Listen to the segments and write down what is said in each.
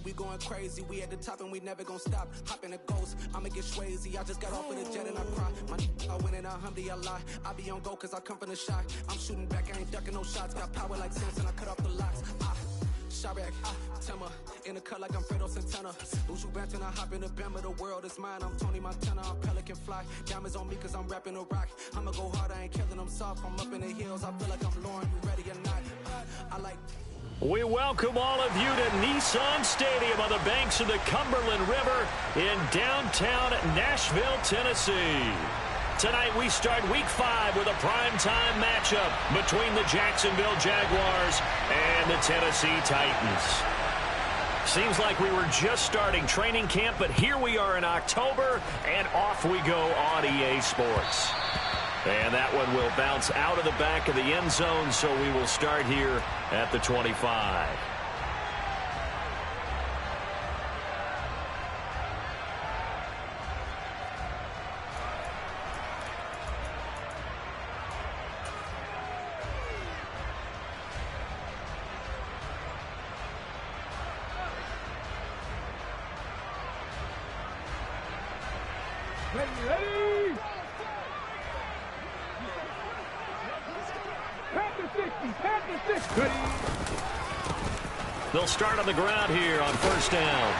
we going crazy. We at the top and we never gonna stop. Hop in a ghost, I'ma get swayzy. I just got off of the jet and I cry. I win in a Humvee, I lie. I be on go cause I come from the shot. I'm shooting back, I ain't ducking no shots. Got power like Samson, I cut off the locks. Sharek, Timmer, in the cut like I'm Fredo Santana. Uju Banton, I hop in the Bama, the world is mine. I'm Tony Montana, I'm Pelican Fly. Diamonds on me cause I'm rapping a rock. I'ma go hard, I ain't killing them soft. I'm up in the hills, I feel like I'm Lauren, you ready or not? I like... We welcome all of you to Nissan Stadium on the banks of the Cumberland River in downtown Nashville, Tennessee. Tonight we start Week 5 with a primetime matchup between the Jacksonville Jaguars and the Tennessee Titans. Seems like we were just starting training camp, but here we are in October, and off we go on EA Sports. And that one will bounce out of the back of the end zone, so we will start here at the 25. Ready! Panther 60. They'll start on the ground here on first down.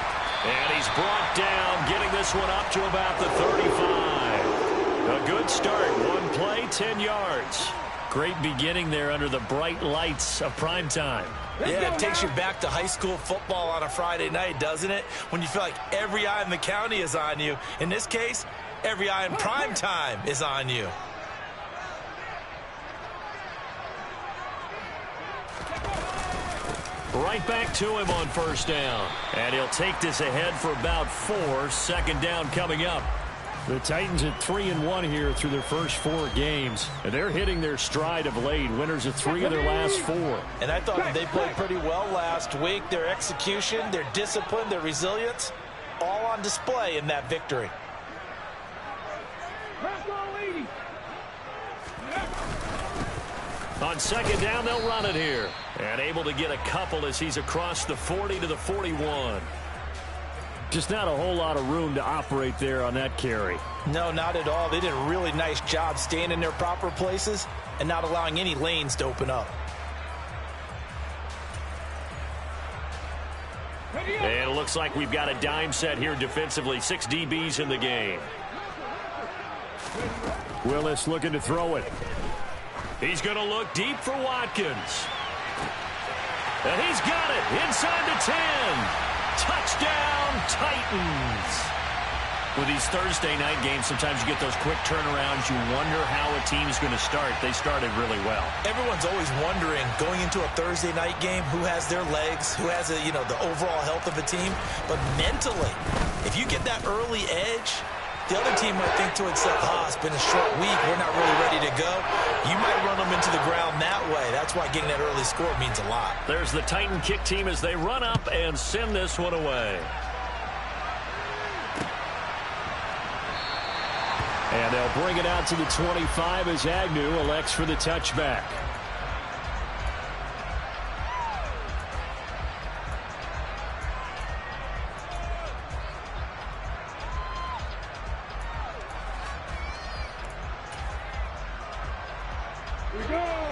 And he's brought down, getting this one up to about the 35. A good start. One play, 10 yards. Great beginning there under the bright lights of primetime. Yeah, it takes you back to high school football on a Friday night, doesn't it? When you feel like every eye in the county is on you. In this case, every eye in primetime is on you. Right back to him on first down. And he'll take this ahead for about 4. Second down coming up. The Titans at 3-1 here through their first 4 games. And they're hitting their stride of late. Winners of 3 of their last 4. And I thought they played pretty well last week. Their execution, their discipline, their resilience, all on display in that victory. On second down, they'll run it here. And able to get a couple as he's across the 40 to the 41. Just not a whole lot of room to operate there on that carry. No, not at all. They did a really nice job staying in their proper places and not allowing any lanes to open up. And it looks like we've got a dime set here defensively. 6 DBs in the game. Willis looking to throw it. He's going to look deep for Watkins. And he's got it inside the 10. Touchdown, Titans. With these Thursday night games, sometimes you get those quick turnarounds. You wonder how a team's going to start. They started really well. Everyone's always wondering, going into a Thursday night game, who has their legs, who has the overall health of a team. But mentally, if you get that early edge, the other team might think to itself, it's been a short week, we're not really ready to go. You might run them into the ground that way. That's why getting that early score means a lot. There's the Titan kick team as they run up and send this one away. And they'll bring it out to the 25 as Agnew elects for the touchback.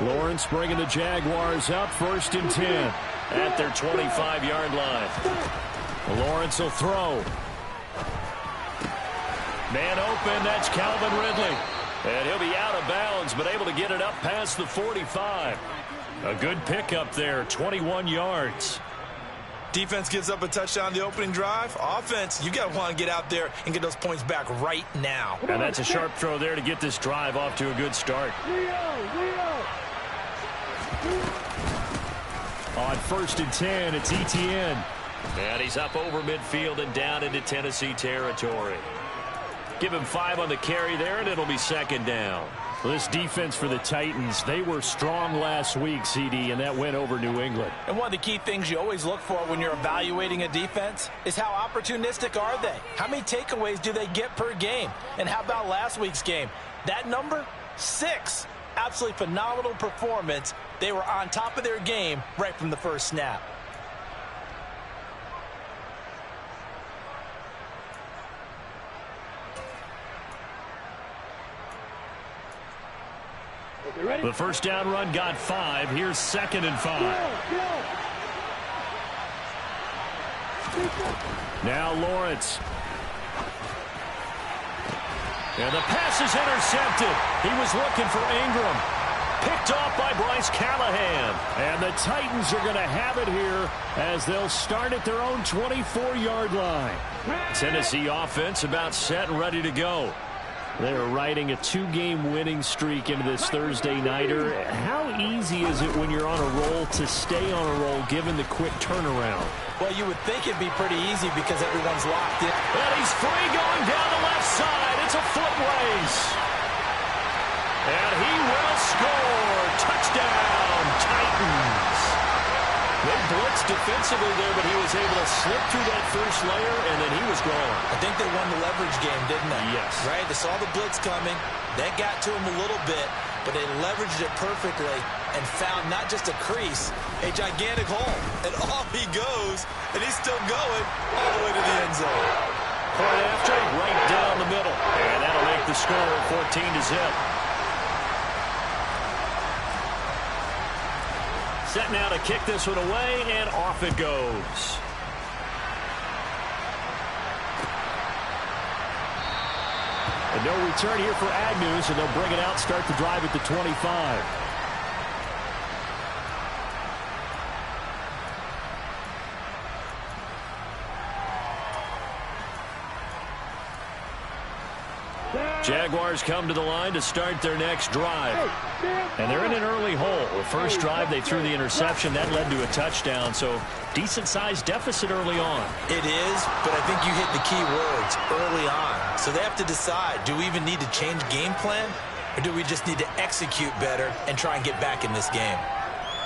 Lawrence bringing the Jaguars up, 1st and 10 at their 25-yard line. Lawrence will throw. Man open, that's Calvin Ridley. And he'll be out of bounds, but able to get it up past the 45. A good pickup there, 21 yards. Defense gives up a touchdown the opening drive. Offense, you got to want to get out there and get those points back right now. And that's a sharp throw there to get this drive off to a good start. On 1st and 10, it's Etienne. And he's up over midfield and down into Tennessee territory. Give him 5 on the carry there, and it'll be 2nd down. Well, this defense for the Titans, they were strong last week, CD, and that went over New England. And one of the key things you always look for when you're evaluating a defense is how opportunistic are they? How many takeaways do they get per game? And how about last week's game? That number, 6. Absolutely phenomenal performance. They were on top of their game right from the first snap. The first down run got 5. Here's 2nd and 5. Now Lawrence. And the pass is intercepted. He was looking for Ingram. Picked off by Bryce Callahan. And the Titans are going to have it here as they'll start at their own 24-yard line. Tennessee offense about set and ready to go. They're riding a 2-game winning streak into this Thursday nighter. How easy is it when you're on a roll to stay on a roll given the quick turnaround? Well, you would think it'd be pretty easy because everyone's locked in. And he's free going down the left side. It's a foot race. And he will score. Touchdown, Titans. They blitzed defensively there, but he was able to slip through that first layer, and then he was gone. I think they won the leverage game, didn't they? Yes. Right? They saw the blitz coming. That got to him a little bit, but they leveraged it perfectly and found not just a crease, a gigantic hole. And off he goes, and he's still going all the way to the end zone. Point after, right down the middle. And that'll make the score 14-0. Set now to kick this one away, and off it goes. And no return here for Agnew, so they'll bring it out, start the drive at the 25. Jaguars come to the line to start their next drive. And they're in an early hole. The first drive, they threw the interception. That led to a touchdown, so decent-sized deficit early on. It is, but I think you hit the key words, early on. So they have to decide, do we even need to change game plan, or do we just need to execute better and try and get back in this game?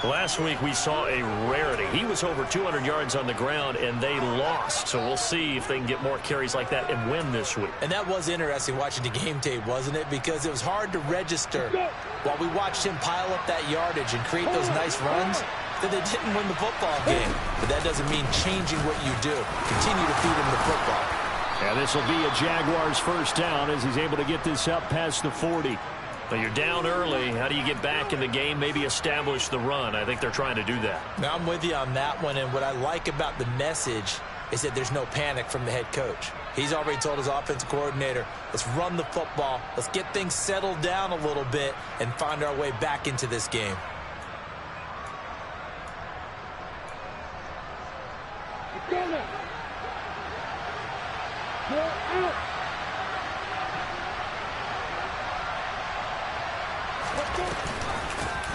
Last week, we saw a rarity. He was over 200 yards on the ground, and they lost. So we'll see if they can get more carries like that and win this week. And that was interesting watching the game tape, wasn't it? Because it was hard to register while we watched him pile up that yardage and create those nice runs that they didn't win the football game. But that doesn't mean changing what you do. Continue to feed him the football. And this will be a Jaguars first down as he's able to get this up past the 40. But you're down early. How do you get back in the game, maybe establish the run? I think they're trying to do that. Now, I'm with you on that one, and what I like about the message is that there's no panic from the head coach. He's already told his offensive coordinator, let's run the football, let's get things settled down a little bit and find our way back into this game.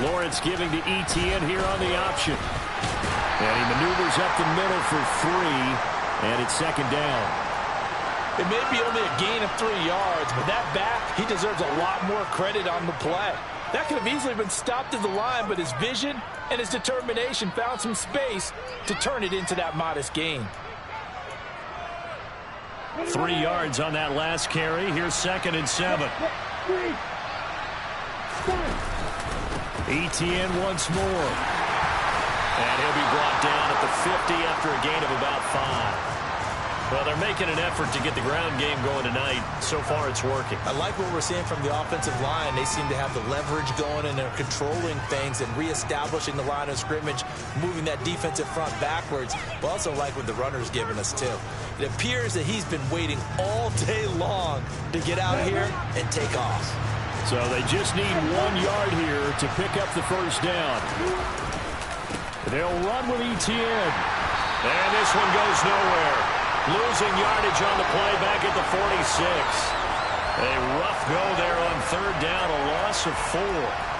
Lawrence giving to Etienne here on the option. And he maneuvers up the middle for 3, and it's 2nd down. It may be only a gain of 3 yards, but that back, he deserves a lot more credit on the play. That could have easily been stopped at the line, but his vision and his determination found some space to turn it into that modest gain. 3 yards on that last carry. Here's 2nd and 7. Etienne once more. And he'll be brought down at the 50 after a gain of about 5. Well, they're making an effort to get the ground game going tonight. So far, it's working. I like what we're seeing from the offensive line. They seem to have the leverage going, and they're controlling things and reestablishing the line of scrimmage, moving that defensive front backwards. We also like what the runner's giving us, too. It appears that he's been waiting all day long to get out here and take off. So they just need 1 yard here to pick up the first down. They'll run with Etienne. And this one goes nowhere. Losing yardage on the play back at the 46. A rough go there on 3rd down, a loss of 4.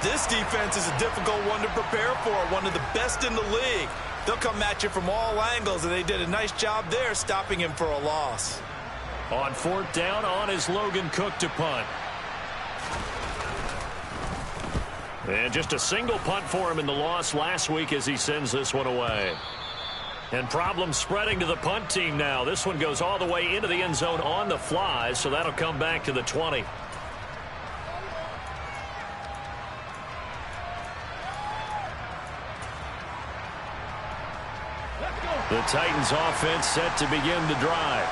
This defense is a difficult one to prepare for, one of the best in the league. They'll come at you from all angles, and they did a nice job there stopping him for a loss. On 4th down, on is Logan Cook to punt. And just a single punt for him in the loss last week as he sends this one away. And problems spreading to the punt team now. This one goes all the way into the end zone on the fly, so that'll come back to the 20. The Titans offense set to begin the drive.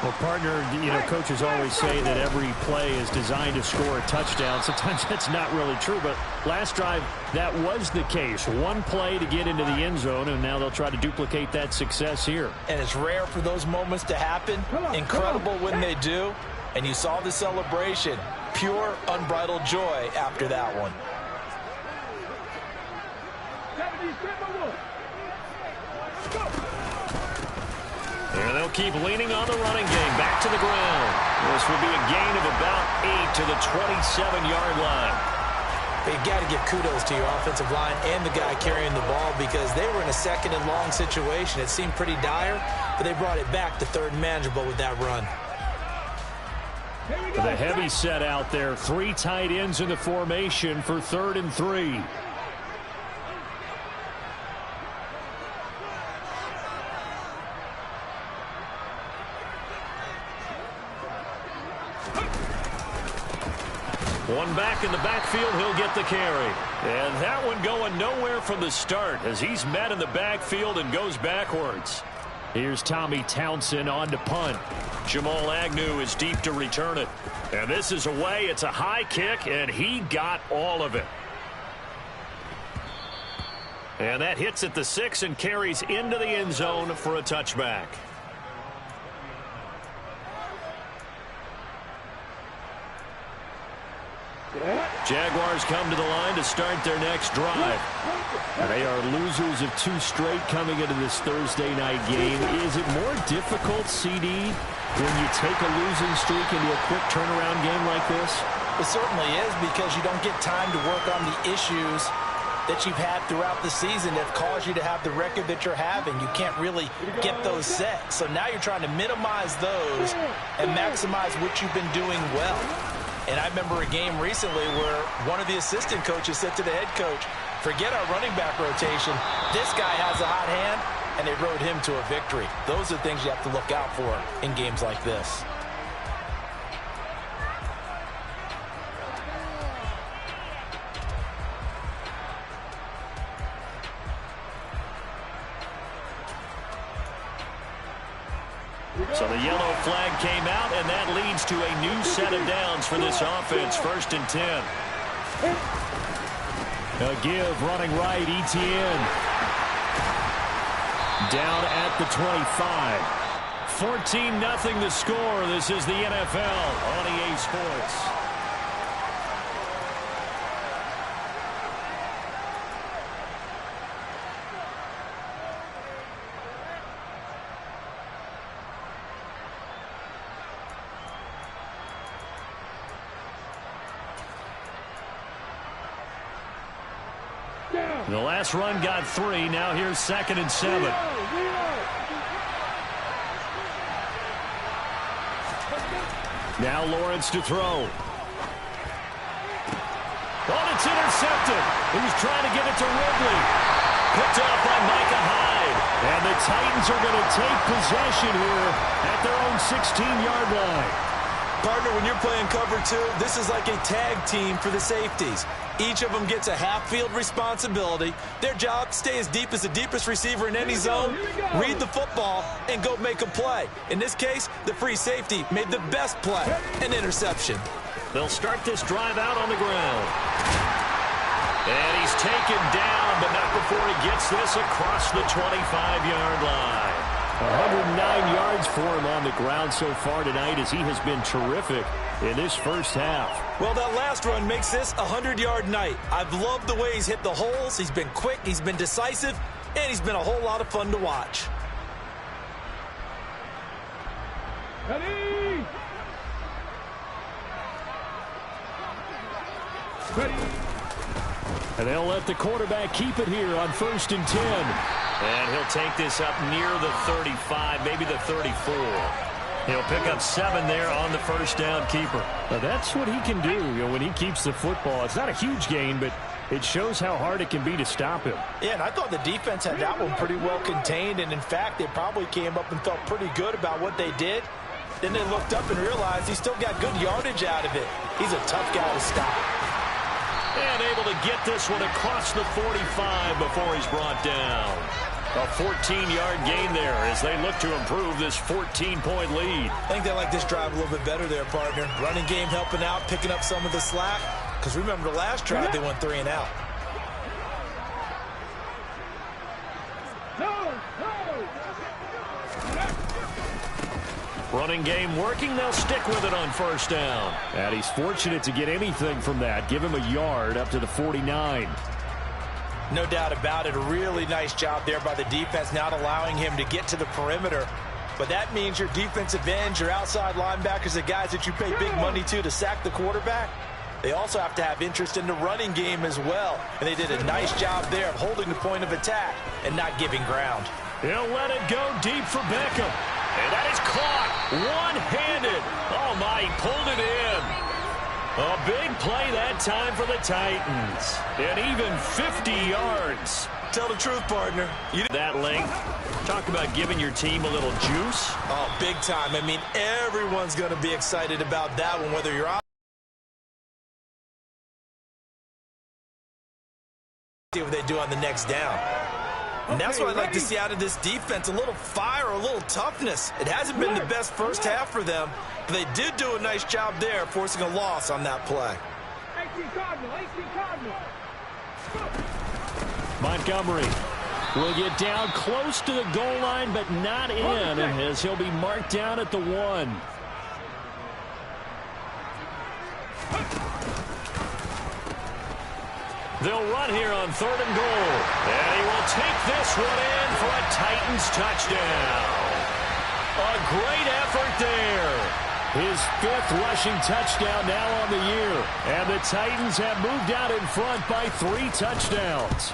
Well, partner, coaches always say that every play is designed to score a touchdown. Sometimes that's not really true, but last drive, that was the case. One play to get into the end zone, and now they'll try to duplicate that success here. And it's rare for those moments to happen. Incredible when they do. And you saw the celebration. Pure, unbridled joy after that one. And they'll keep leaning on the running game. Back to the ground. This will be a gain of about 8 to the 27-yard line. You got to give kudos to your offensive line and the guy carrying the ball because they were in a second and long situation. It seemed pretty dire, but they brought it back to third and manageable with that run. The heavy set out there. 3 tight ends in the formation for 3rd and 3. One back in the backfield, he'll get the carry. And that one going nowhere from the start as he's met in the backfield and goes backwards. Here's Tommy Townsend on to punt. Jamal Agnew is deep to return it. And this is away. It's a high kick, and he got all of it. And that hits at the 6 and carries into the end zone for a touchback. Jaguars come to the line to start their next drive. They are losers of 2 straight coming into this Thursday night game. Is it more difficult, CD, when you take a losing streak into a quick turnaround game like this? It certainly is because you don't get time to work on the issues that you've had throughout the season that caused you to have the record that you're having. You can't really get those set. So now you're trying to minimize those and maximize what you've been doing well. And I remember a game recently where one of the assistant coaches said to the head coach, forget our running back rotation. This guy has a hot hand, and they rode him to a victory. Those are things you have to look out for in games like this. So the yellow flag came out, and that leads to a new set of downs for this offense. 1st and 10. A give running right, Etienne. Down at the 25. 14-0 the score. This is the NFL on EA Sports. The last run got 3. Now here's 2nd and 7. Now Lawrence to throw. Oh, it's intercepted. He was trying to get it to Ridley. Picked off by Micah Hyde. And the Titans are going to take possession here at their own 16-yard line. Partner, when you're playing cover 2, this is like a tag team for the safeties. Each of them gets a half-field responsibility. Their job, stay as deep as the deepest receiver in any zone, read the football, and go make a play. In this case, the free safety made the best play, an interception. They'll start this drive out on the ground. And he's taken down, but not before he gets this across the 25-yard line. 109 yards for him on the ground so far tonight as he has been terrific in this first half. Well, that last run makes this a 100-yard night. I've loved the way he's hit the holes. He's been quick, he's been decisive, and he's been a whole lot of fun to watch. Ready? And they'll let the quarterback keep it here on 1st and 10. And he'll take this up near the 35, maybe the 34. He'll pick up 7 there on the first down keeper. Now that's what he can do, when he keeps the football. It's not a huge gain, but it shows how hard it can be to stop him. Yeah, and I thought the defense had that one pretty well contained. And, in fact, they probably came up and felt pretty good about what they did. Then they looked up and realized he still got good yardage out of it. He's a tough guy to stop. And able to get this one across the 45 before he's brought down. A 14-yard gain there as they look to improve this 14-point lead. I think they like this drive a little bit better there, partner. Running game helping out, picking up some of the slack. Because remember the last drive, they went 3 and out. Running game working. They'll stick with it on first down. And he's fortunate to get anything from that. Give him a yard up to the 49. No doubt about it. A really nice job there by the defense, not allowing him to get to the perimeter. But that means your defensive ends, your outside linebackers, the guys that you pay big money to sack the quarterback, they also have to have interest in the running game as well. And they did a nice job there of holding the point of attack and not giving ground. He'll let it go deep for Beckham. And that is caught one-handed. Oh, my, he pulled it in. A big play that time for the Titans. And even 50 yards. Tell the truth, partner. That length. Talk about giving your team a little juice. Oh, big time. I mean, everyone's going to be excited about that one, whether you're out. See what they do on the next down. And that's what I'd like to see out of this defense, a little fire, a little toughness. It hasn't been the best first half for them, but they did do a nice job there, forcing a loss on that play. Montgomery will get down close to the goal line, but not in, as he'll be marked down at the 1. They'll run here on 3rd and goal. And he will take this one in for a Titans touchdown. A great effort there. His 5th rushing touchdown now on the year. And the Titans have moved out in front by 3 touchdowns.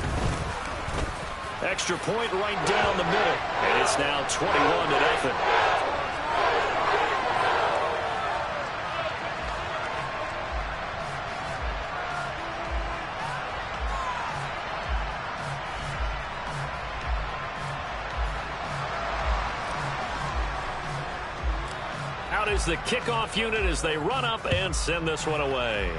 Extra point right down the middle. And it's now 21-0. Out is the kickoff unit as they run up and send this one away.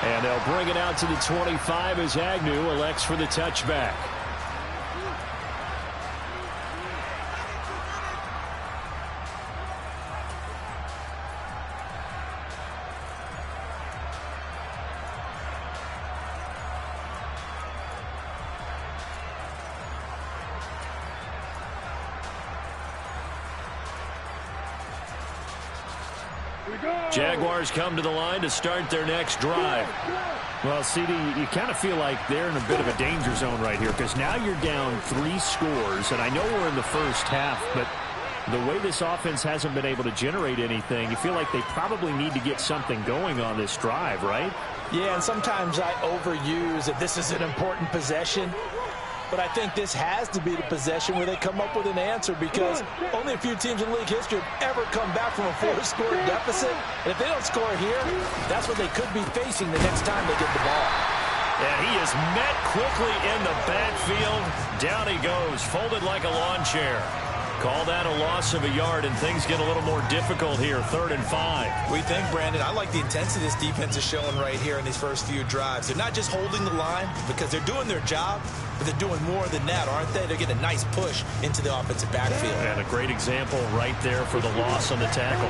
And they'll bring it out to the 25 as Agnew elects for the touchback. Jaguars come to the line to start their next drive. Well, CD, you kind of feel like they're in a bit of a danger zone right here because now you're down 3 scores, and I know we're in the first half, but the way this offense hasn't been able to generate anything, you feel like they probably need to get something going on this drive, right? Yeah, and sometimes I overuse that this is an important possession. But I think this has to be the possession where they come up with an answer because only a few teams in league history have ever come back from a 4-score deficit. And if they don't score here, that's what they could be facing the next time they get the ball. And he is met quickly in the backfield. Down he goes, folded like a lawn chair. Call that a loss of a yard, and things get a little more difficult here, 3rd and 5. We think, Brandon, I like the intensity this defense is showing right here in these first few drives. They're not just holding the line because they're doing their job, but they're doing more than that, aren't they? They're getting a nice push into the offensive backfield. And a great example right there for the loss on the tackle.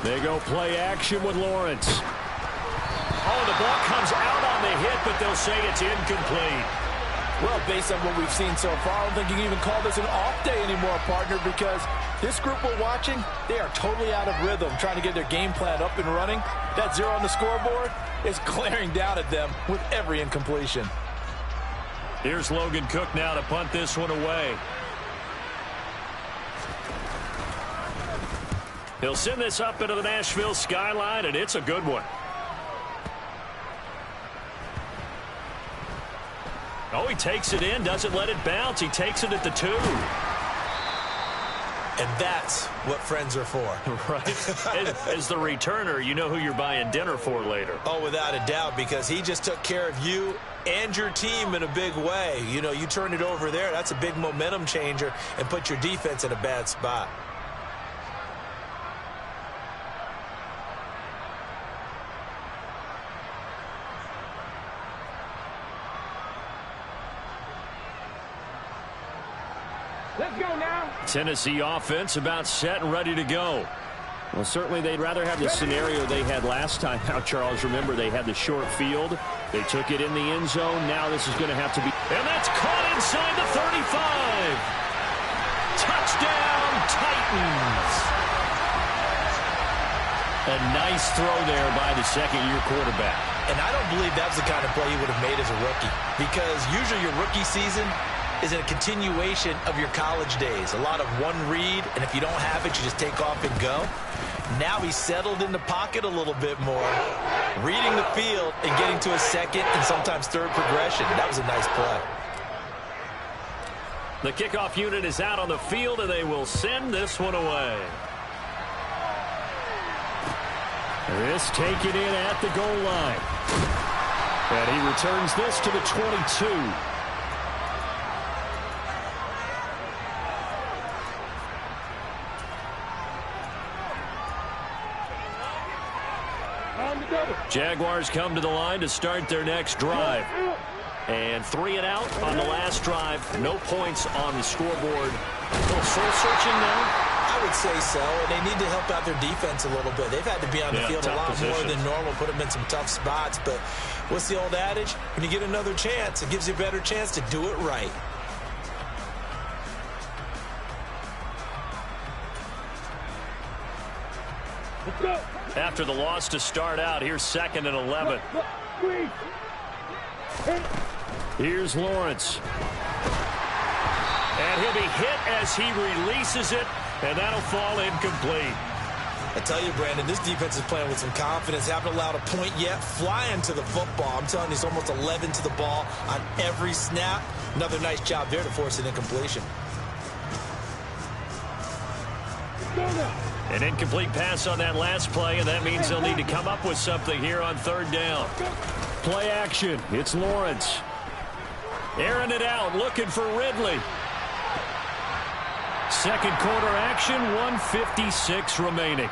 They go play action with Lawrence. Oh, the ball comes out on the hit, but they'll say it's incomplete. Well, based on what we've seen so far, I don't think you can even call this an off day anymore, partner, because this group we're watching, they are totally out of rhythm, trying to get their game plan up and running. That 0 on the scoreboard is glaring down at them with every incompletion. Here's Logan Cook now to punt this one away. He'll send this up into the Nashville skyline, and it's a good one. Oh, he takes it in, doesn't let it bounce. He takes it at the 2. And that's what friends are for. Right. As the returner, you know who you're buying dinner for later. Oh, without a doubt, because he just took care of you and your team in a big way. You know, you turn it over there, that's a big momentum changer and put your defense in a bad spot. Let's go now. Tennessee offense about set and ready to go. Well, certainly they'd rather have the scenario they had last time out, Charles. Remember, they had the short field. They took it in the end zone. Now this is going to have to be... And that's caught inside the 35. Touchdown, Titans. A nice throw there by the second-year quarterback. And I don't believe that's the kind of play he would have made as a rookie, because usually your rookie season is a continuation of your college days. A lot of one read, and if you don't have it, you just take off and go. Now he's settled in the pocket a little bit more, reading the field and getting to a second and sometimes third progression. That was a nice play. The kickoff unit is out on the field, and they will send this one away. This taken in at the goal line. And he returns this to the 22. Jaguars come to the line to start their next drive. And 3 and out on the last drive. No points on the scoreboard. A little soul-searching now. I would say so, and they need to help out their defense a little bit. They've had to be on the field a lot more than normal, put them in some tough spots. But what's the old adage? When you get another chance, it gives you a better chance to do it right. After the loss to start out, here's 2nd and 11. Here's Lawrence. And he'll be hit as he releases it, and that'll fall incomplete. I tell you, Brandon, this defense is playing with some confidence. Haven't allowed a point yet. Flying to the football. I'm telling you, it's almost 11 to the ball on every snap. Another nice job there to force an incompletion. An incomplete pass on that last play, and that means they'll need to come up with something here on 3rd down. Play action. It's Lawrence. Airing it out, looking for Ridley. Second quarter action, 1:56 remaining.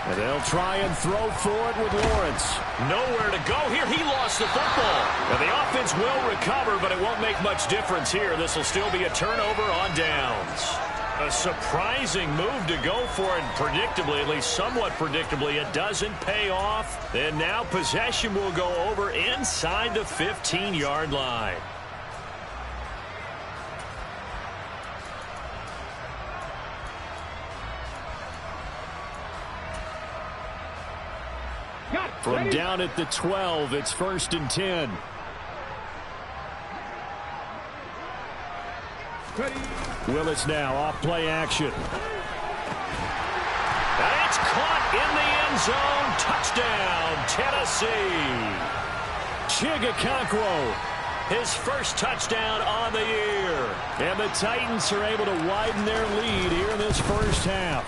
And they'll try and throw for it with Lawrence. Nowhere to go here. He lost the football. And the offense will recover, but it won't make much difference here. This will still be a turnover on downs. A surprising move to go for it. Predictably, at least somewhat predictably, it doesn't pay off. And now possession will go over inside the 15-yard line. From down at the 12, it's 1st and 10. Willis now off play action. And it's caught in the end zone. Touchdown, Tennessee. Chigakonkwo, his first touchdown on the year. And the Titans are able to widen their lead here in this first half.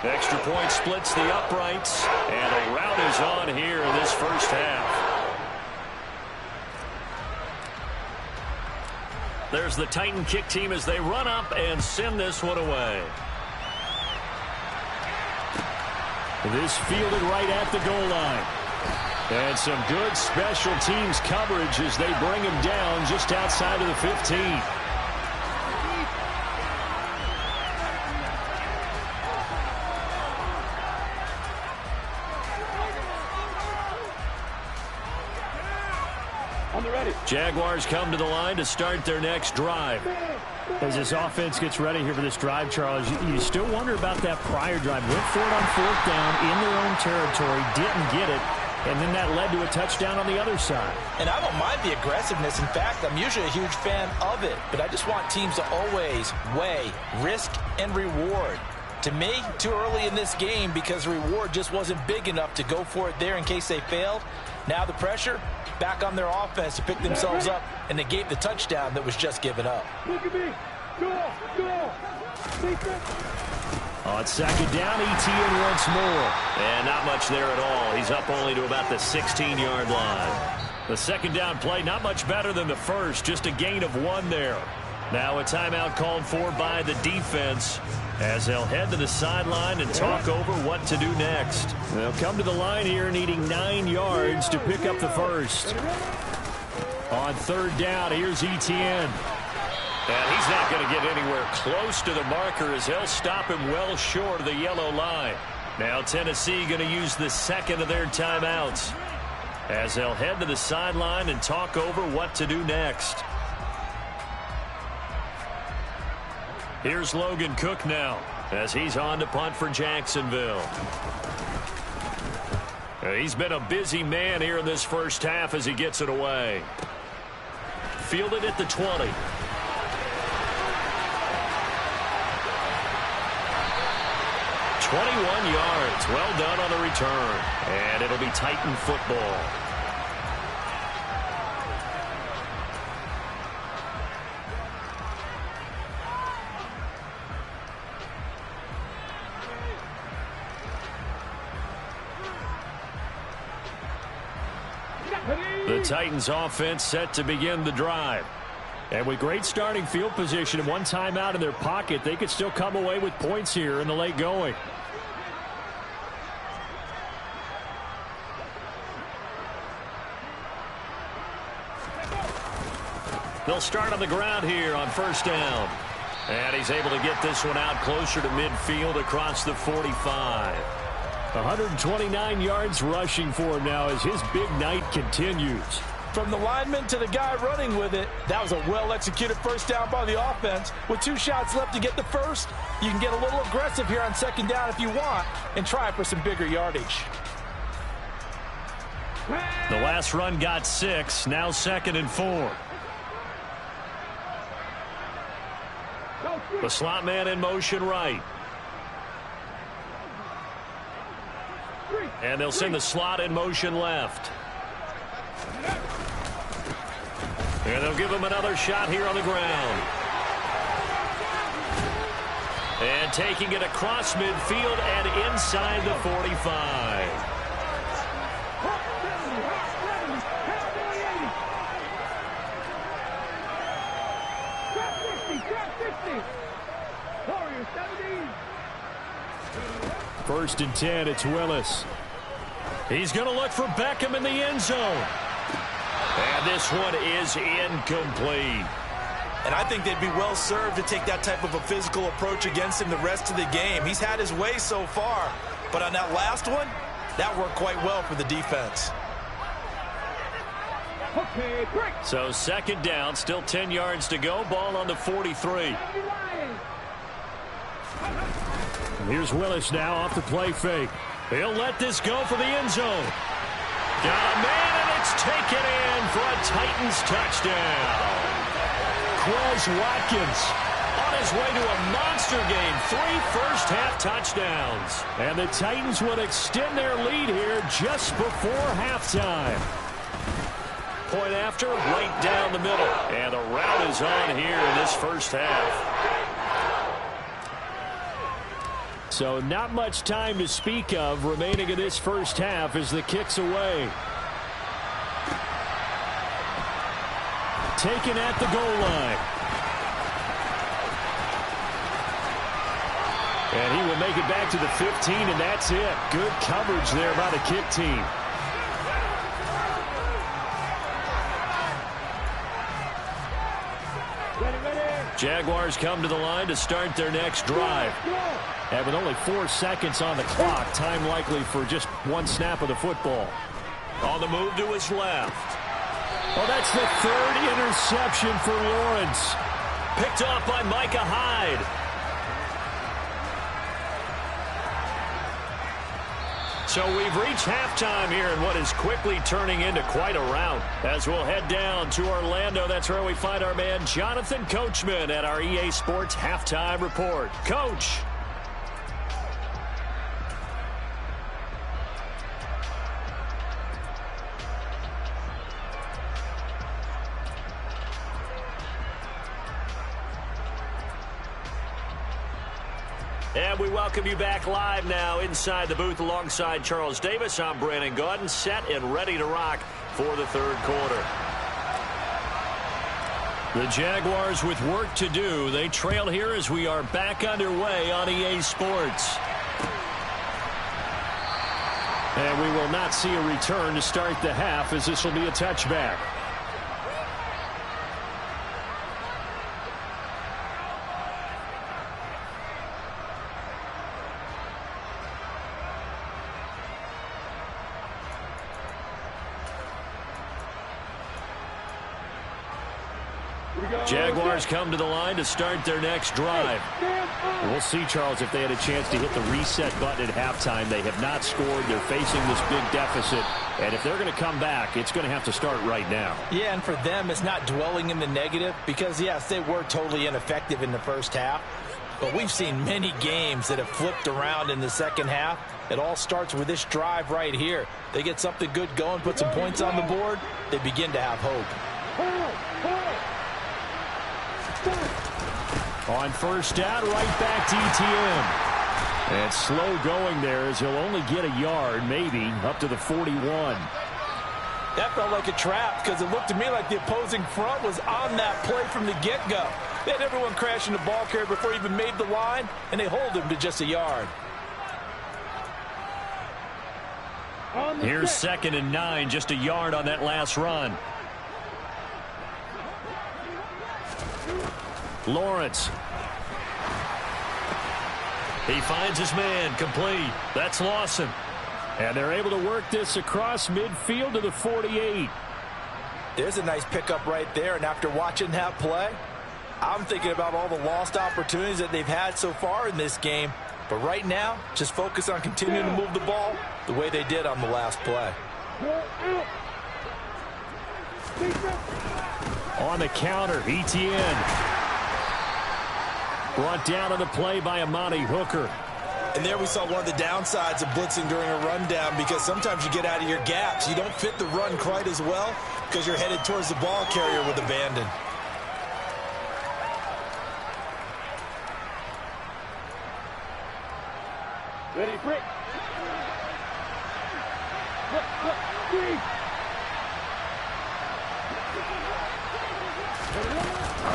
Extra point splits the uprights, and a rout is on here in this first half. There's the Titan kick team as they run up and send this one away. This fielded right at the goal line. And some good special teams coverage as they bring him down just outside of the 15. Jaguars come to the line to start their next drive. As this offense gets ready here for this drive, Charles, you still wonder about that prior drive. Went for it on 4th down in their own territory, didn't get it, and then that led to a touchdown on the other side. And I don't mind the aggressiveness. In fact, I'm usually a huge fan of it, but I just want teams to always weigh risk and reward. To me, too early in this game because the reward just wasn't big enough to go for it there in case they failed. Now the pressure back on their offense to pick themselves up and negate the touchdown that was just given up. Look at me. Go. On second down, ETN once more. And not much there at all. He's up only to about the 16-yard line. The second down play, not much better than the first, just a gain of 1 there. Now a timeout called for by the defense as they'll head to the sideline and talk over what to do next. They'll come to the line here needing 9 yards to pick up the first. On third down, here's ETN. And he's not going to get anywhere close to the marker as they'll stop him well short of the yellow line. Now Tennessee going to use the second of their timeouts as they'll head to the sideline and talk over what to do next. Here's Logan Cook now as he's on to punt for Jacksonville. He's been a busy man here in this first half as he gets it away. Fielded at the 20. 21 yards. Well done on the return. And it'll be Titan football. The Titans offense set to begin the drive. And with great starting field position and one timeout in their pocket, they could still come away with points here in the late going. They'll start on the ground here on first down. And he's able to get this one out closer to midfield across the 45. 129 yards rushing for him now as his big night continues. From the lineman to the guy running with it, that was a well-executed first down by the offense. With 2 shots left to get the first, you can get a little aggressive here on second down if you want and try for some bigger yardage. The last run got 6, now 2nd and 4. The slot man in motion right. And they'll send the slot in motion left. And they'll give him another shot here on the ground. And taking it across midfield and inside the 45. First and 10, it's Willis. He's going to look for Beckham in the end zone. And this one is incomplete. And I think they'd be well served to take that type of a physical approach against him the rest of the game. He's had his way so far, but on that last one, that worked quite well for the defense. Okay, break. So second down, still 10 yards to go. Ball on the 43. And here's Willis now off the play fake. He'll let this go for the end zone. Got a man, and it's taken in for a Titans touchdown. Quez Watkins on his way to a monster game. 3 first-half touchdowns. And the Titans will extend their lead here just before halftime. Point after, right down the middle. And the route is on here in this first half. So not much time to speak of remaining in this first half as the kick's away. Taken at the goal line. And he will make it back to the 15, and that's it. Good coverage there by the kick team. Jaguars come to the line to start their next drive. And with only 4 seconds on the clock, time likely for just 1 snap of the football. On the move to his left. Oh, that's the 3rd interception for Lawrence. Picked off by Micah Hyde. So we've reached halftime here in what is quickly turning into quite a rout. As we'll head down to Orlando, that's where we find our man Jonathan Coachman at our EA Sports Halftime Report. Coach. And we welcome you back live now inside the booth alongside Charles Davis. I'm Brandon Gaudin, set and ready to rock for the third quarter. The Jaguars with work to do. They trail here as we are back underway on EA Sports. And we will not see a return to start the half, as this will be a touchback. Jaguars come to the line to start their next drive. We'll see, Charles, if they had a chance to hit the reset button at halftime. They have not scored. They're facing this big deficit. And if they're going to come back, it's going to have to start right now. Yeah, and for them, it's not dwelling in the negative because, yes, they were totally ineffective in the first half. But we've seen many games that have flipped around in the second half. It all starts with this drive right here. They get something good going, put some points on the board, they begin to have hope. On first down, right back to ETN. And slow going there as he'll only get a yard, maybe, up to the 41. That felt like a trap because it looked to me like the opposing front was on that play from the get-go. They had everyone crashing the ball carrier before he even made the line, and they hold him to just a yard. Here's 2nd and 9, just a yard on that last run. Lawrence. He finds his man, complete. That's Lawson. And they're able to work this across midfield to the 48. There's a nice pickup right there, and after watching that play, I'm thinking about all the lost opportunities that they've had so far in this game. But right now, just focus on continuing to move the ball the way they did on the last play. On the counter, ETN. Brought down on the play by Amani Hooker. And there we saw one of the downsides of blitzing during a rundown, because sometimes you get out of your gaps. You don't fit the run quite as well because you're headed towards the ball carrier with abandon. Ready, Brick.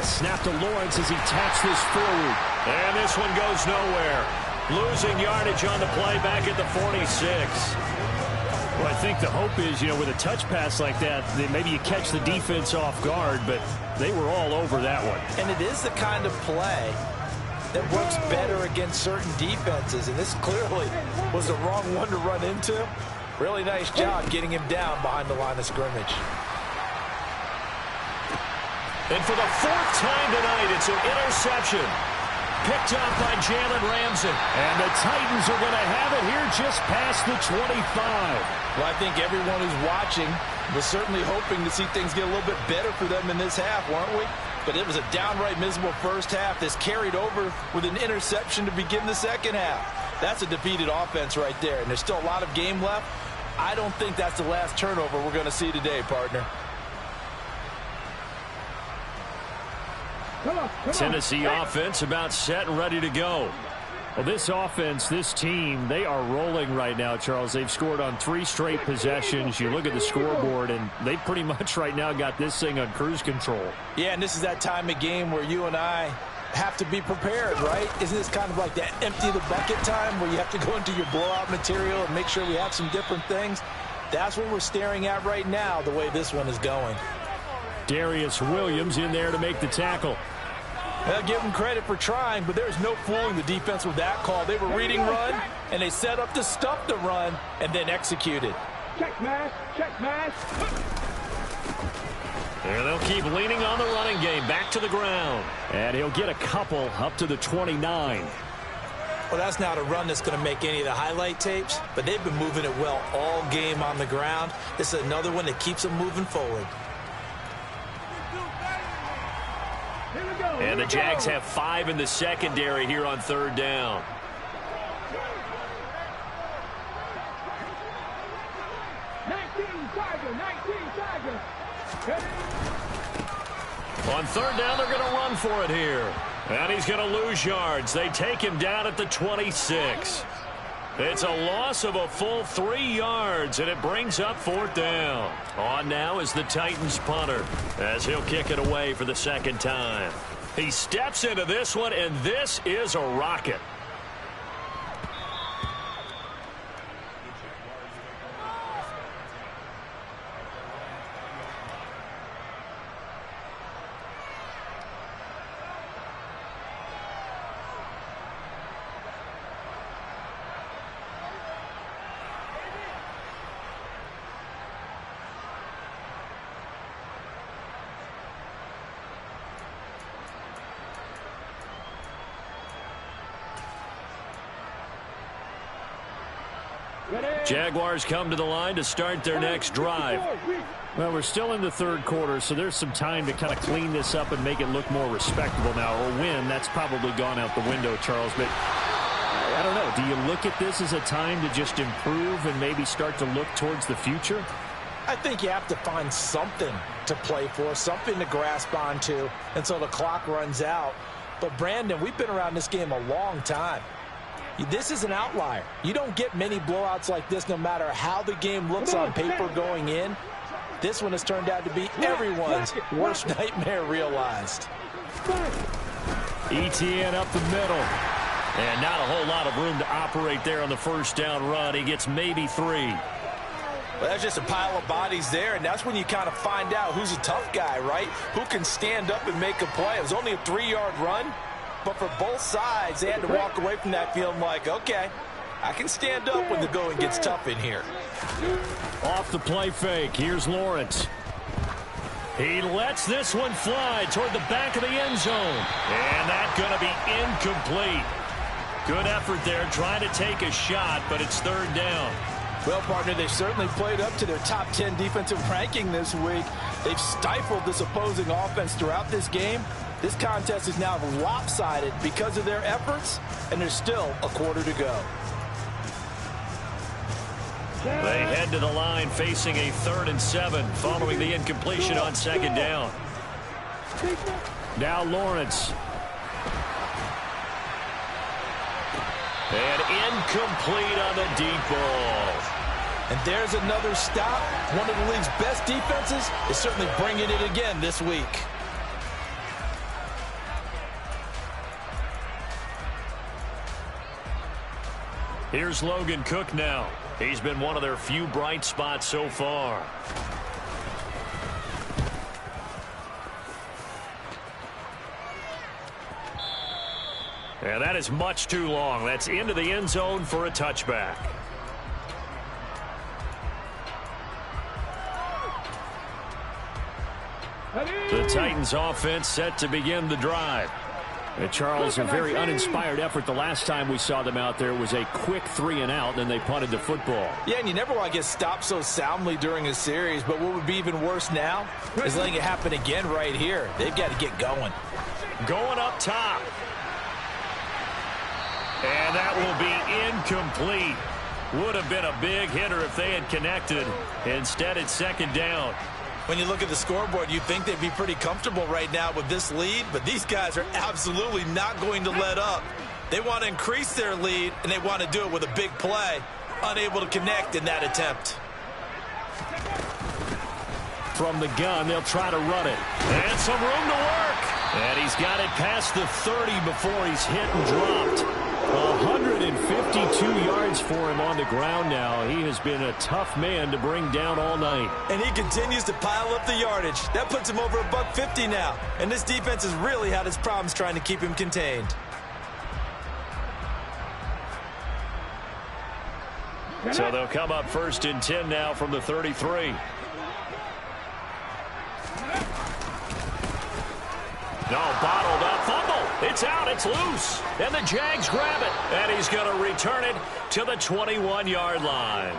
Snap to Lawrence as he taps this forward. And this one goes nowhere. Losing yardage on the play back at the 46. Well, I think the hope is, with a touch pass like that, that maybe you catch the defense off guard, but they were all over that one. And it is the kind of play that works better against certain defenses, and this clearly was the wrong one to run into. Really nice job getting him down behind the line of scrimmage. And for the 4th time tonight, it's an interception. Picked up by Jalen Ramsey. And the Titans are going to have it here just past the 25. Well, I think everyone who's watching was certainly hoping to see things get a little bit better for them in this half, weren't we? But it was a downright miserable first half. This carried over with an interception to begin the second half. That's a defeated offense right there, and there's still a lot of game left. I don't think that's the last turnover we're going to see today, partner. Tennessee offense about set and ready to go. Well, this offense, this team, they are rolling right now, Charles. They've scored on 3 straight possessions. You look at the scoreboard, and they pretty much right now got this thing on cruise control. Yeah, and this is that time of game where you and I have to be prepared, right? Isn't this kind of like that empty the bucket time where you have to go into your blowout material and make sure we have some different things? That's what we're staring at right now, the way this one is going. Darius Williams in there to make the tackle. I'll give them credit for trying, but there's no fooling the defense with that call. They were reading run, and they set up to stop the run and then executed. Check mash, check mash. And they'll keep leaning on the running game. Back to the ground. And he'll get a couple up to the 29. Well, that's not a run that's going to make any of the highlight tapes, but they've been moving it well all game on the ground. This is another one that keeps them moving forward. And the Jags have 5 in the secondary here on 3rd down. On 3rd down, they're going to run for it here. And he's going to lose yards. They take him down at the 26. It's a loss of a full 3 yards, and it brings up 4th down. On now is the Titans punter, as he'll kick it away for the second time. He steps into this one, and this is a rocket. Jaguars come to the line to start their next drive. Well, we're still in the third quarter, so there's some time to kind of clean this up and make it look more respectable now. Or win, that's probably gone out the window, Charles. But I don't know. Do you look at this as a time to just improve and maybe start to look towards the future? I think you have to find something to play for, something to grasp onto until the clock runs out. But, Brandon, we've been around this game a long time. This is an outlier. You don't get many blowouts like this no matter how the game looks on paper going in. This one has turned out to be everyone's worst nightmare realized. ETN up the middle. And not a whole lot of room to operate there on the first down run. He gets maybe 3. Well, that's just a pile of bodies there, and that's when you kind of find out who's a tough guy, right? Who can stand up and make a play. It was only a 3-yard run. But for both sides, they had to walk away from that feeling like, okay, I can stand up when the going gets tough in here. Off the play fake, here's Lawrence. He lets this one fly toward the back of the end zone. And that's going to be incomplete. Good effort there, trying to take a shot, but it's 3rd down. Well, partner, they certainly played up to their top 10 defensive ranking this week. They've stifled this opposing offense throughout this game. This contest is now lopsided because of their efforts, and there's still a quarter to go. They head to the line facing a 3rd and 7 following the incompletion on 2nd down. Now Lawrence. And incomplete on the deep ball. And there's another stop. One of the league's best defenses is certainly bringing it again this week. Here's Logan Cook now. He's been one of their few bright spots so far. And that is much too long. That's into the end zone for a touchback. The Titans offense set to begin the drive. And Charles, a very uninspired effort the last time we saw them out there was a quick 3-and-out, and they punted the football. Yeah, and you never want to get stopped so soundly during a series, but what would be even worse now is letting it happen again right here. They've got to get going. Going up top. And that will be incomplete. Would have been a big hitter if they had connected. Instead, it's 2nd down. When you look at the scoreboard, you'd think they'd be pretty comfortable right now with this lead, but these guys are absolutely not going to let up. They want to increase their lead, and they want to do it with a big play. Unable to connect in that attempt. From the gun, they'll try to run it. And some room to work. And he's got it past the 30 before he's hit and dropped. 152 yards for him on the ground now. He has been a tough man to bring down all night. And he continues to pile up the yardage. That puts him over $150 now. And this defense has really had its problems trying to keep him contained. So they'll come up 1st and 10 now from the 33. No, bottled up, fumble. It's out, it's loose. And the Jags grab it. And he's going to return it to the 21-yard line.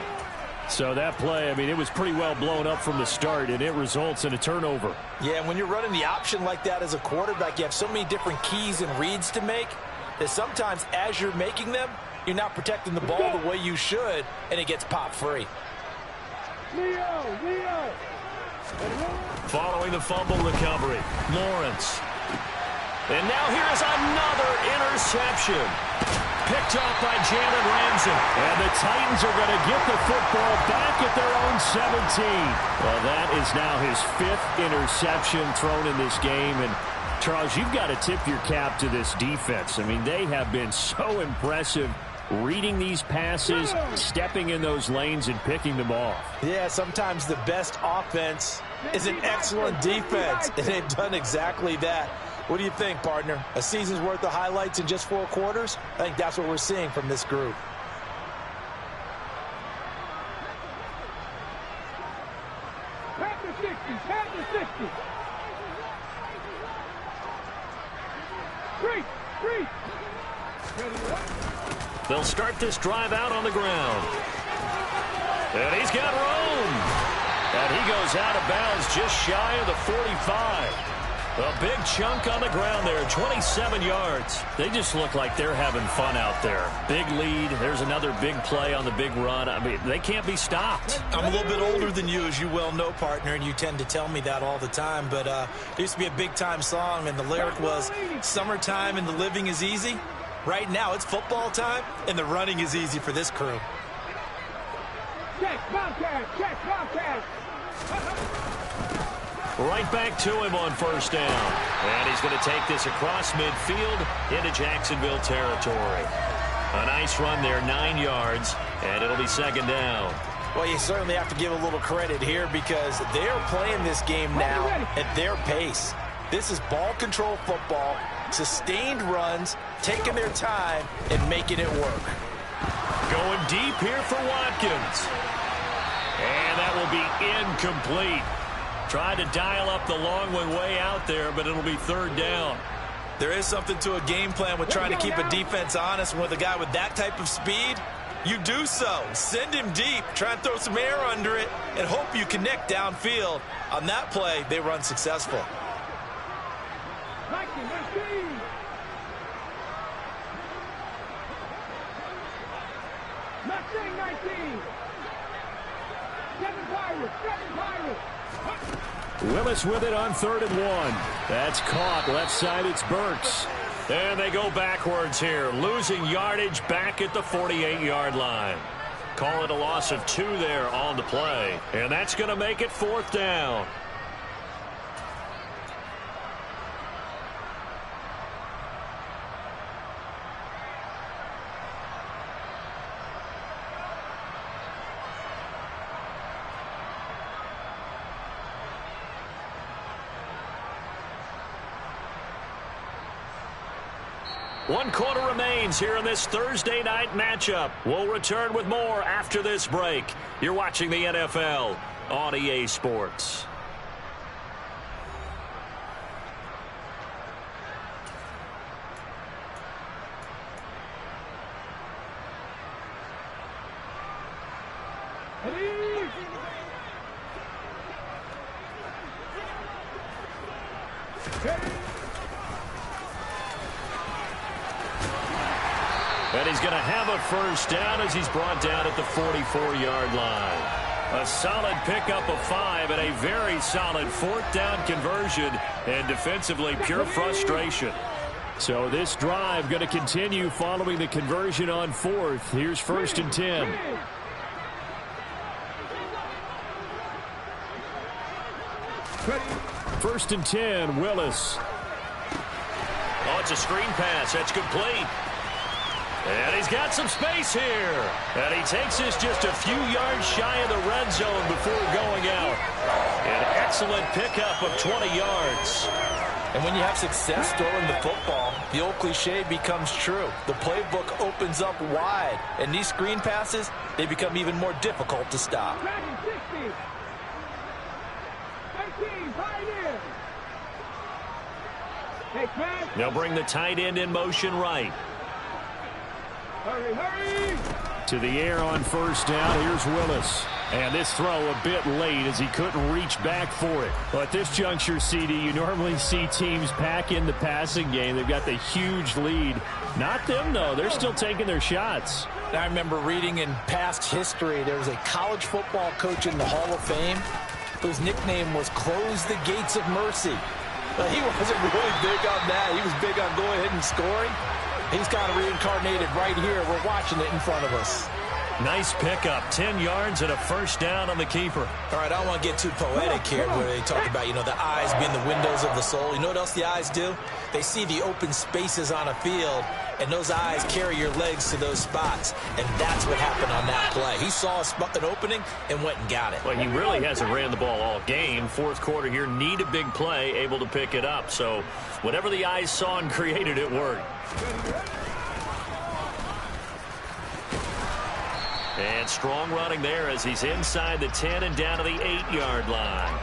So that play, I mean, it was pretty well blown up from the start, and it results in a turnover. Yeah, and when you're running the option like that as a quarterback, you have so many different keys and reads to make that sometimes as you're making them, you're not protecting the ball the way you should, and it gets popped free. Following the fumble recovery, Lawrence. And now here is another interception. Picked off by Jalen Ramsey. And the Titans are going to get the football back at their own 17. Well, that is now his 5th interception thrown in this game. And, Charles, you've got to tip your cap to this defense. I mean, they have been so impressive reading these passes, stepping in those lanes, and picking them off. Yeah, sometimes the best offense is an excellent defense, and they've done exactly that. What do you think, partner? A season's worth of highlights in just 4 quarters? I think that's what we're seeing from this group. Pat the 60, pat the 60. Street. They'll start this drive out on the ground. And he's got room. And he goes out of bounds just shy of the 45. A big chunk on the ground there, 27 yards. They just look like they're having fun out there. Big lead. There's another big play on the big run. I mean, they can't be stopped. I'm a little bit older than you, as you well know, partner, and you tend to tell me that all the time. But there used to be a big-time song, and the lyric was, "Summertime and the living is easy." Right now, it's football time, and the running is easy for this crew. Check, Bobcat. Right back to him on first down. And he's going to take this across midfield into Jacksonville territory. A nice run there, 9 yards, and it'll be second down. Well, you certainly have to give a little credit here because they're playing this game now at their pace. This is ball control football, sustained runs, taking their time, and making it work. Going deep here for Watkins. And that will be incomplete. Tried to dial up the long one way out there, but it'll be third down. There is something to a game plan with trying to keep a defense honest. And with a guy with that type of speed, you do so. Send him deep, try and throw some air under it, and hope you connect downfield. On that play, they run successful. 19. Not saying 19. 7 Pirates. Willis with it on 3rd and 1. That's caught. Left side, it's Burks. And they go backwards here, losing yardage back at the 48-yard line. Call it a loss of 2 there on the play. And that's going to make it 4th down. One quarter remains here in this Thursday night matchup. We'll return with more after this break. You're watching the NFL on EA Sports. And he's going to have a first down as he's brought down at the 44-yard line. A solid pickup of 5 and a very solid 4th down conversion. And defensively, pure frustration. So this drive going to continue following the conversion on 4th. Here's 1st and 10. First and 10, Willis. Oh, it's a screen pass. That's complete. And he's got some space here. And he takes this just a few yards shy of the red zone before going out. An excellent pickup of 20 yards. And when you have success throwing the football, the old cliche becomes true. The playbook opens up wide. And these screen passes, they become even more difficult to stop. 60. 19, pioneer. Take man. They'll bring the tight end in motion right. Hurry. To the air on first down. Here's Willis. And this throw a bit late as he couldn't reach back for it. Well, at this juncture, CD, you normally see teams pack in the passing game. They've got the huge lead. Not them, though. They're still taking their shots. I remember reading in past history, there was a college football coach in the Hall of Fame whose nickname was Close the Gates of Mercy. But he wasn't really big on that. He was big on going ahead and scoring. He's kind of reincarnated right here. We're watching it in front of us. Nice pickup, 10 yards and a first down on the keeper. All right, I don't want to get too poetic here where they talk about, the eyes being the windows of the soul. You know what else the eyes do? They see the open spaces on a field, and those eyes carry your legs to those spots, and that's what happened on that play. He saw an opening and went and got it. Well, he really hasn't ran the ball all game. Fourth quarter here, need a big play, able to pick it up. So whatever the eyes saw and created, it worked. And strong running there as he's inside the 10 and down to the 8-yard line.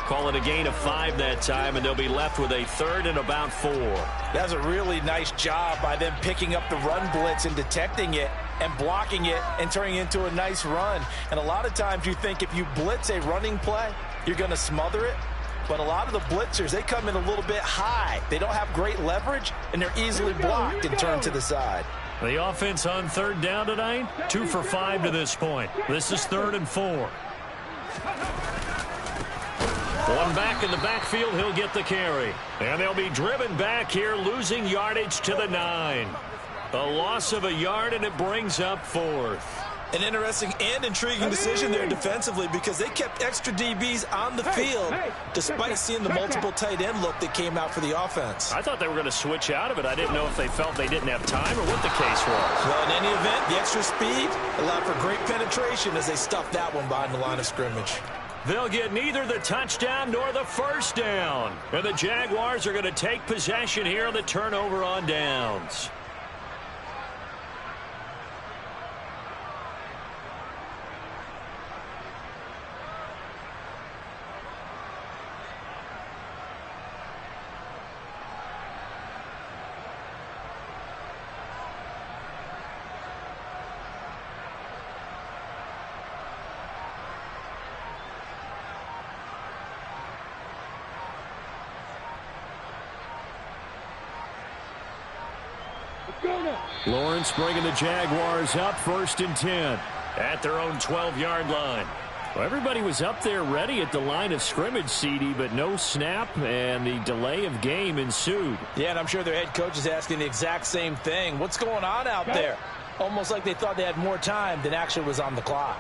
Call it a gain of 5 that time, and they'll be left with a third and about 4. That was a really nice job by them picking up the run blitz and detecting it and blocking it and turning it into a nice run. And a lot of times you think if you blitz a running play, you're going to smother it. But a lot of the blitzers, they come in a little bit high. They don't have great leverage, and they're easily blocked and turned to the side. The offense on third down tonight, 2 for 5 to this point. This is 3rd and 4. One back in the backfield, he'll get the carry. And they'll be driven back here, losing yardage to the 9. A loss of a yard, and it brings up 4th. An interesting and intriguing decision there defensively because they kept extra DBs on the field despite seeing the multiple tight end look that came out for the offense. I thought they were going to switch out of it. I didn't know if they felt they didn't have time or what the case was. Well, in any event, the extra speed allowed for great penetration as they stuffed that one behind the line of scrimmage. They'll get neither the touchdown nor the first down. And the Jaguars are going to take possession here on the turnover on downs. Lawrence bringing the Jaguars up 1st and 10 at their own 12-yard line. Well, everybody was up there ready at the line of scrimmage, CD, but no snap, and the delay of game ensued. Yeah, and I'm sure their head coach is asking the exact same thing. What's going on out there? Almost like they thought they had more time than actually was on the clock.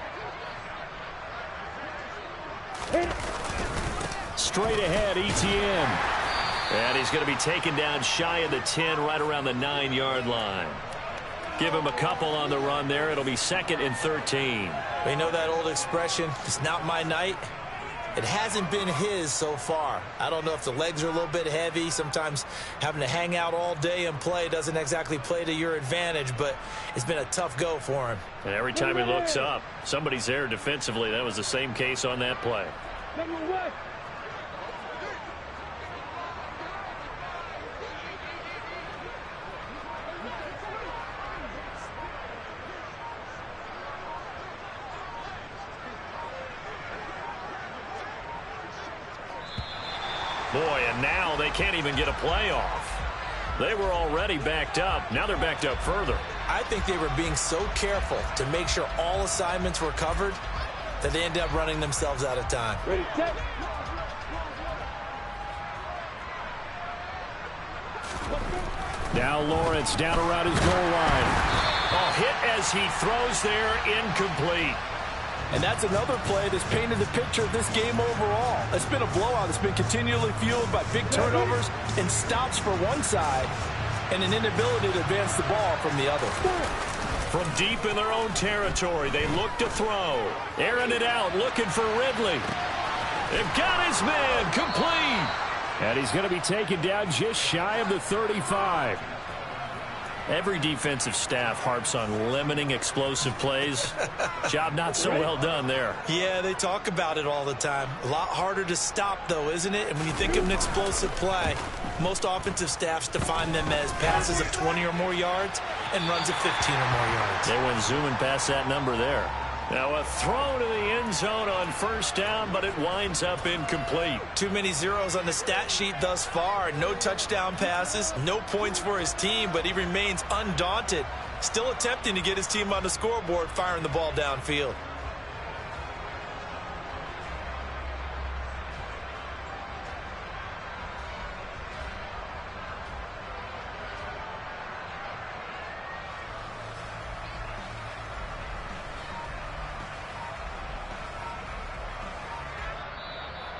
Straight ahead, ETN. And he's going to be taken down shy of the 10, right around the 9-yard line. Give him a couple on the run there. It'll be 2nd and 13. You know that old expression, it's not my night? It hasn't been his so far. I don't know if the legs are a little bit heavy. Sometimes having to hang out all day and play doesn't exactly play to your advantage, but it's been a tough go for him. And every time he looks up, somebody's there defensively. That was the same case on that play. Boy, and now they can't even get a play off. They were already backed up. Now they're backed up further. I think they were being so careful to make sure all assignments were covered that they ended up running themselves out of time. Ready, set. Now Lawrence down around his goal line. Oh, hit as he throws there, incomplete. And that's another play that's painted the picture of this game overall. It's been a blowout. It's been continually fueled by big turnovers and stops for one side and an inability to advance the ball from the other. From deep in their own territory, they look to throw. Airing it out, looking for Ridley. They've got his man, complete. And he's going to be taken down just shy of the 35. Every defensive staff harps on limiting explosive plays. Job not so well done there. Yeah, they talk about it all the time. A lot harder to stop, though, isn't it? And when you think of an explosive play, most offensive staffs define them as passes of 20 or more yards and runs of 15 or more yards. They went zooming past that number there. Now a throw to the end zone on first down, but it winds up incomplete. Too many zeros on the stat sheet thus far. No touchdown passes, no points for his team, but he remains undaunted. Still attempting to get his team on the scoreboard, firing the ball downfield.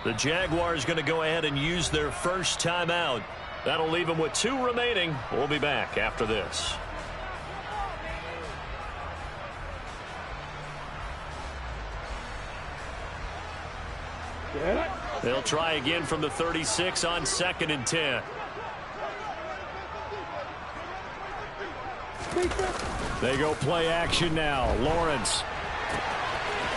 The Jaguars going to go ahead and use their first timeout. That'll leave them with 2 remaining. We'll be back after this. They'll try again from the 36 on 2nd and 10. They go play action now. Lawrence.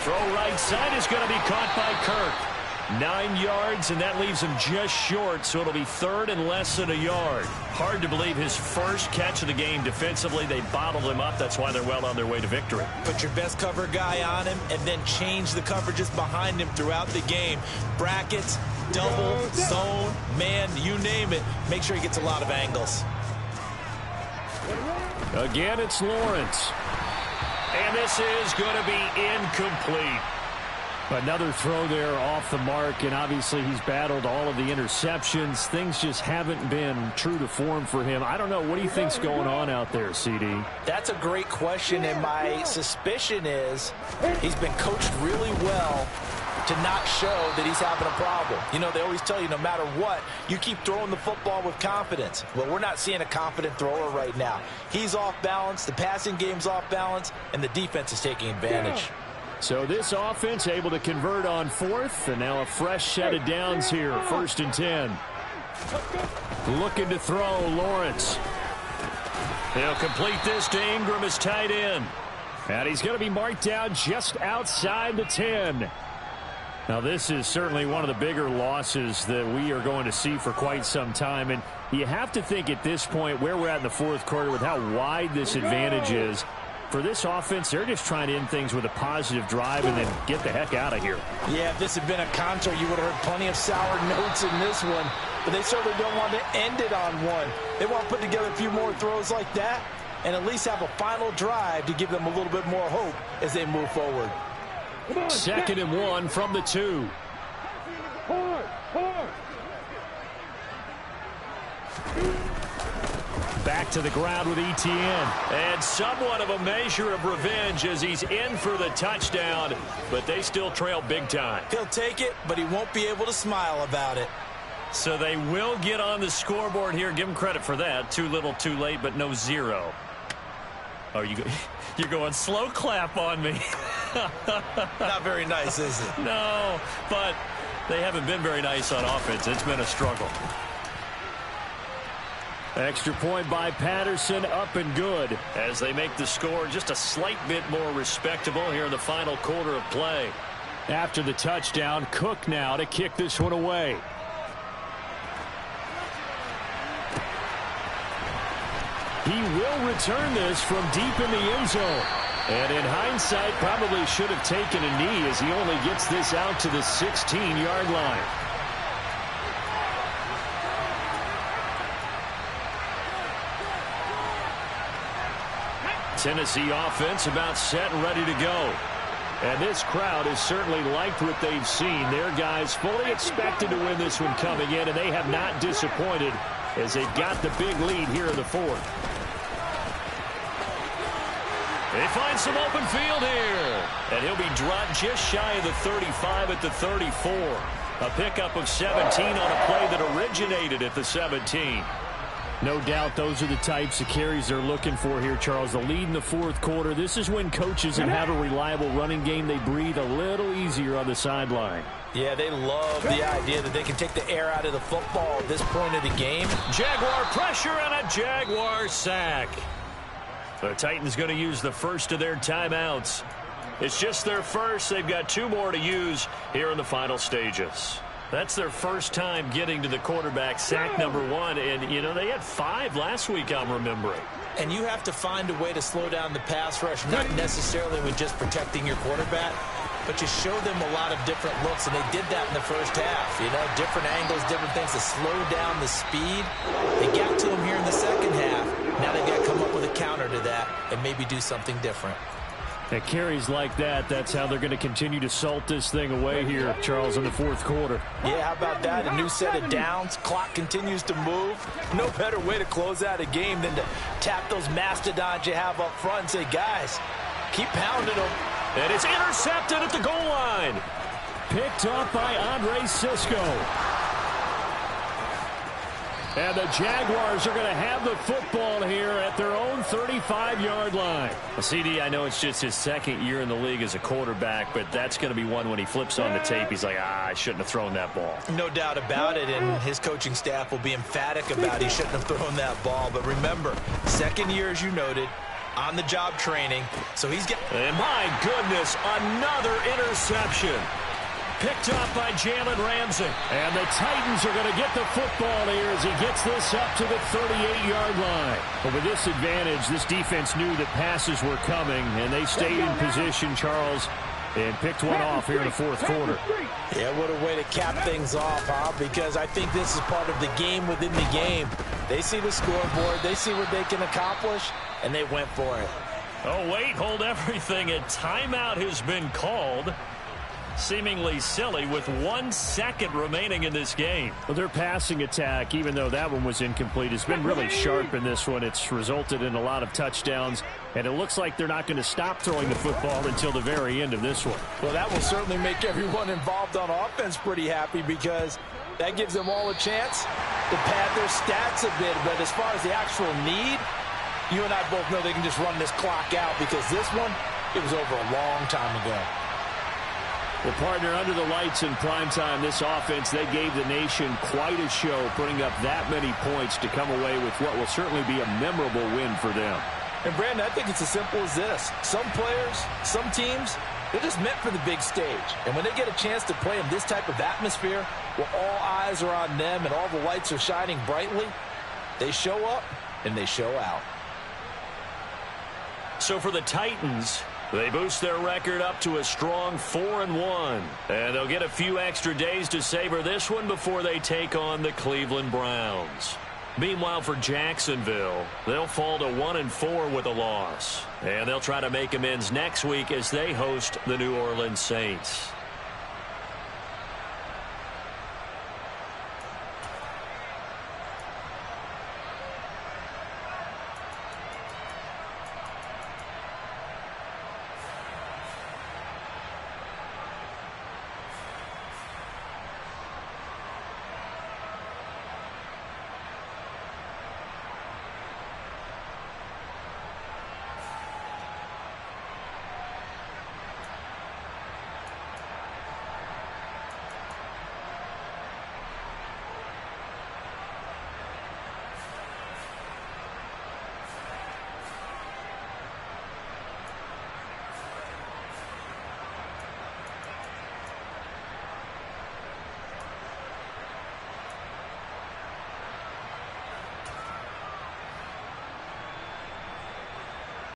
Throw right side is going to be caught by Kirk. 9 yards, and that leaves him just short, so it'll be 3rd and less than a yard. Hard to believe his first catch of the game defensively. They bottled him up. That's why they're well on their way to victory. Put your best cover guy on him and then change the coverages behind him throughout the game. Brackets, double, zone, man, you name it. Make sure he gets a lot of angles. Again, it's Lawrence. And this is going to be incomplete. Another throw there off the mark, and obviously he's battled all of the interceptions. Things just haven't been true to form for him. I don't know. What do you think's going on out there, CD? That's a great question, and my suspicion is he's been coached really well to not show that he's having a problem. You know, they always tell you no matter what, you keep throwing the football with confidence. Well, we're not seeing a confident thrower right now. He's off balance, the passing game's off balance, and the defense is taking advantage. So this offense able to convert on 4th, and now a fresh set of downs here. 1st and 10. Looking to throw, Lawrence. He'll complete this to Ingram as tight end. And he's going to be marked down just outside the 10. Now this is certainly one of the bigger losses that we are going to see for quite some time. And you have to think at this point where we're at in the 4th quarter with how wide this advantage is. For this offense, they're just trying to end things with a positive drive and then get the heck out of here. Yeah, if this had been a concert, you would have heard plenty of sour notes in this one. But they certainly don't want to end it on one. They want to put together a few more throws like that and at least have a final drive to give them a little bit more hope as they move forward. 2nd and 1 from the 2. Back to the ground with Etienne. And somewhat of a measure of revenge as he's in for the touchdown, but they still trail big time. He'll take it, but he won't be able to smile about it. So they will get on the scoreboard here. Give him credit for that. Too little, too late, but no 0. Oh, you're going slow clap on me. Not very nice, is it? No, but they haven't been very nice on offense. It's been a struggle. Extra point by Patterson, up and good. As they make the score just a slight bit more respectable here in the final quarter of play. After the touchdown, Cook now to kick this one away. He will return this from deep in the end zone. And in hindsight, probably should have taken a knee as he only gets this out to the 16-yard line. Tennessee offense about set and ready to go. And this crowd has certainly liked what they've seen. Their guys fully expected to win this one coming in, and they have not disappointed as they've got the big lead here in the 4th. They find some open field here. And he'll be dropped just shy of the 35 at the 34. A pickup of 17 on a play that originated at the 17. No doubt those are the types of carries they're looking for here, Charles. The lead in the 4th quarter. This is when coaches that have a reliable running game, they breathe a little easier on the sideline. Yeah, they love the idea that they can take the air out of the football at this point of the game. Jaguar pressure and a Jaguar sack. The Titans going to use the first of their timeouts. It's just their first. They've got 2 more to use here in the final stages. That's their first time getting to the quarterback, sack number 1. And, you know, they had 5 last week, I'm remembering. And you have to find a way to slow down the pass rush, not necessarily with just protecting your quarterback, but you show them a lot of different looks, and they did that in the first half. You know, different angles, different things to slow down the speed. They got to them here in the second half. Now they've got to come up with a counter to that and maybe do something different. At carries like that, that's how they're going to continue to salt this thing away here, Charles, in the 4th quarter. Yeah, how about that? A new set of downs. Clock continues to move. No better way to close out a game than to tap those mastodons you have up front and say, guys, keep pounding them. And it's intercepted at the goal line. picked off by Andre Cisco. And the Jaguars are going to have the football here at their own 35-yard line. Well, CD, I know it's just his second year in the league as a quarterback, but that's going to be one when he flips on the tape. He's like, I shouldn't have thrown that ball. No doubt about it, and his coaching staff will be emphatic about he shouldn't have thrown that ball. But remember, second year, as you noted, on-the-job training, so he's getting... And my goodness, another interception. Picked off by Jalen Ramsey. And the Titans are going to get the football here as he gets this up to the 38-yard line. But with this advantage, this defense knew that passes were coming, and they stayed in position, Charles, and picked one off here in the fourth quarter. Yeah, what a way to cap things off, huh? Because I think this is part of the game within the game. They see the scoreboard, they see what they can accomplish, and they went for it. Oh, wait, hold everything. A timeout has been called. Seemingly silly with 1 second remaining in this game. Well, their passing attack, even though that one was incomplete, has been really sharp in this one. It's resulted in a lot of touchdowns, and it looks like they're not going to stop throwing the football until the very end of this one. Well, that will certainly make everyone involved on offense pretty happy because that gives them all a chance to pad their stats a bit. But as far as the actual need, you and I both know they can just run this clock out because this one, it was over a long time ago. Well, partner, under the lights in primetime, this offense, they gave the nation quite a show, putting up that many points to come away with what will certainly be a memorable win for them. And, Brandon, I think it's as simple as this. Some players, some teams, they're just meant for the big stage. And when they get a chance to play in this type of atmosphere, where all eyes are on them and all the lights are shining brightly, they show up and they show out. So for the Titans, they boost their record up to a strong 4-1. And they'll get a few extra days to savor this one before they take on the Cleveland Browns. Meanwhile, for Jacksonville, they'll fall to 1-4 with a loss. And they'll try to make amends next week as they host the New Orleans Saints.